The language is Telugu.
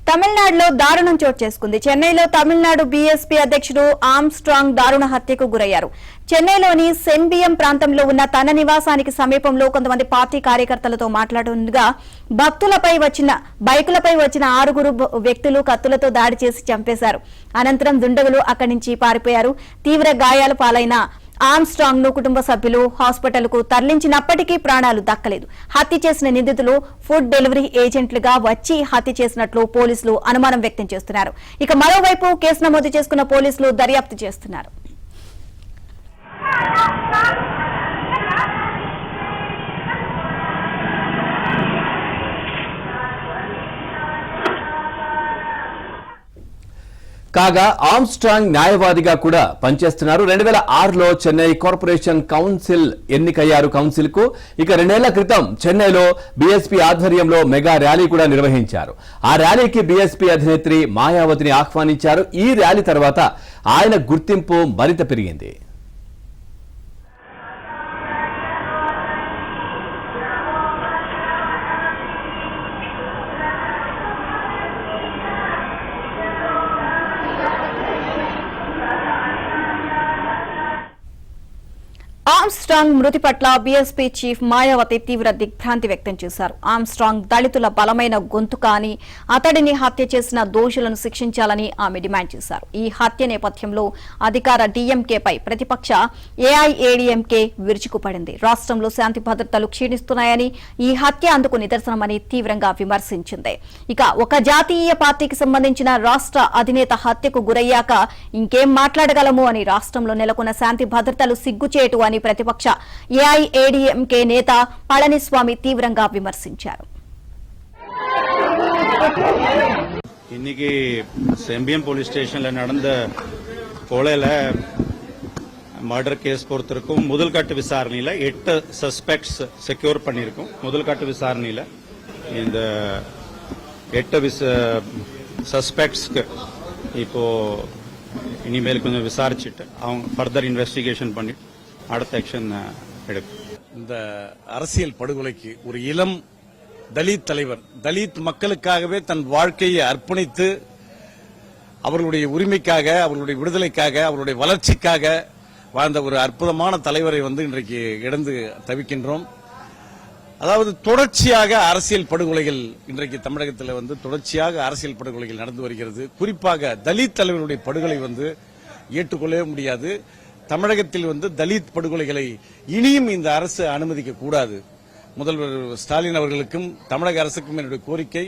తమిళనాడులో దారుణం చోటు చేసుకుంది. చెన్నైలో తమిళనాడు బీఎస్పీ అధ్యక్షుడు ఆర్మ్స్ట్రాంగ్ దారుణ హత్యకు గురయ్యారు. చెన్నైలోని సెన్బిఎం ప్రాంతంలో ఉన్న తన నివాసానికి సమీపంలో కొంతమంది పార్టీ కార్యకర్తలతో మాట్లాడుతుండగా బైకులపై వచ్చిన 6 వ్యక్తులు కత్తులతో దాడి చేసి చంపేశారు. అనంతరం దుండగులు అక్కడి నుంచి పారిపోయారు. తీవ్ర గాయాల పాలైన ఆర్మ్స్ట్రాంగ్ ను కుటుంబ సభ్యులు హాస్పిటల్ కు తరలించినప్పటికీ ప్రాణాలు దక్కలేదు. హత్య చేసిన నిందితులు ఫుడ్ డెలివరీ ఏజెంట్లుగా వచ్చి హత్య చేసినట్లు పోలీసులు అనుమానం వ్యక్తం చేస్తున్నారు. ఇక మరోవైపు కేసు నమోదు చేసుకున్న పోలీసులు దర్యాప్తు చేస్తున్నారు. కాగా ఆర్మ్స్ట్రాంగ్ న్యాయవాదిగా కూడా పనిచేస్తున్నారు. 2006లో చెన్నై కార్పొరేషన్ కౌన్సిల్ ఎన్నికయ్యారు. కౌన్సిల్ కు ఇక 2 నెలల క్రితం చెన్నైలో బీఎస్పీ ఆధ్వర్యంలో మెగా ర్యాలీ కూడా నిర్వహించారు. ఆ ర్యాలీకి బీఎస్పీ అధినేత్రి మాయావతిని ఆహ్వానించారు. ఈ ర్యాలీ తర్వాత ఆయన గుర్తింపు మరింత పెరిగింది. ఆర్మ్స్ట్రాంగ్ మృతి పట్ల బీఎస్పీ చీఫ్ మాయావతి తీవ్ర దిగ్భ్రాంతి వ్యక్తం చేశారు. ఆర్మ్స్ట్రాంగ్ దళితుల బలమైన గొంతుక అని, అతడిని హత్య చేసిన దోషులను శిక్షించాలని ఆమె డిమాండ్ చేశారు. ఈ హత్య నేపథ్యంలో అధికార డీఎంకేపై ప్రతిపక్ష ఏఐఏడీఎంకే విరుచుకుపడింది. రాష్ట్రంలో శాంతి భద్రతలు క్షీణిస్తున్నాయని, ఈ హత్య అందుకు నిదర్శనమని తీవ్రంగా విమర్శించింది. ఇక ఒక జాతీయ పార్టీకి సంబంధించిన రాష్ట్ర అధినేత హత్యకు గురయ్యాక ఇంకేం మాట్లాడగలము అని, రాష్ట్రంలో నెలకొన్న శాంతి భద్రతలు సిగ్గుచేటు అని ప్రతిపక్ష ఏఐఏడీఎంకే నేత పళనిస్వామి తీవ్రంగా విమర్శించారు. இன்னைக்கு செம்பியம் போலீஸ் ஸ்டேஷன்ல நடந்த கொலையில மர்டர் கேஸ் பொறுத்திருக்கும் முதல்கட்ட விசாரணையில 8 சஸ்பெக்ட்ஸ் செக்யூர் பண்ணியிருக்கோம். முதல்கட்ட விசாரணையில இந்த 8 சஸ்பெக்ட்ஸ்க்கு இப்போ இனிமேல் கொஞ்சம் விசாரிச்சுட்டு அவங்க ஃபர்தர் இன்வெஸ்டிகேஷன் பண்ணி அடுத்த ஆக்ஷன் எடுக்கும். இந்த அரசியல் படுகொலைக்கு ஒரு இளம் தலித் தலைவர், தலித் மக்களுக்காகவே தன் வாழ்க்கையை அர்ப்பணித்து அவர்களுடைய உரிமைக்காக, அவர்களுடைய விடுதலைக்காக, அவர்களுடைய வளர்ச்சிக்காக வாழ்ந்த ஒரு அற்புதமான தலைவரை இன்றைக்கு இழந்து தவிக்கின்றோம். அதாவது தொடர்ச்சியாக அரசியல் படுகொலைகள் இன்றைக்கு தமிழகத்தில் தொடர்ச்சியாக அரசியல் படுகொலைகள் நடந்து வருகிறது. குறிப்பாக தலித் தலைவர்களுடைய படுகொலை ஏற்றுக்கொள்ளவே முடியாது. தமிழகத்தில் தலித் படுகொலைகளை இனியும் இந்த அரசு அனுமதிக்க கூடாது. முதல்வர் ஸ்டாலின் அவர்களுக்கும் தமிழக அரசுக்கும் என்னுடைய கோரிக்கை,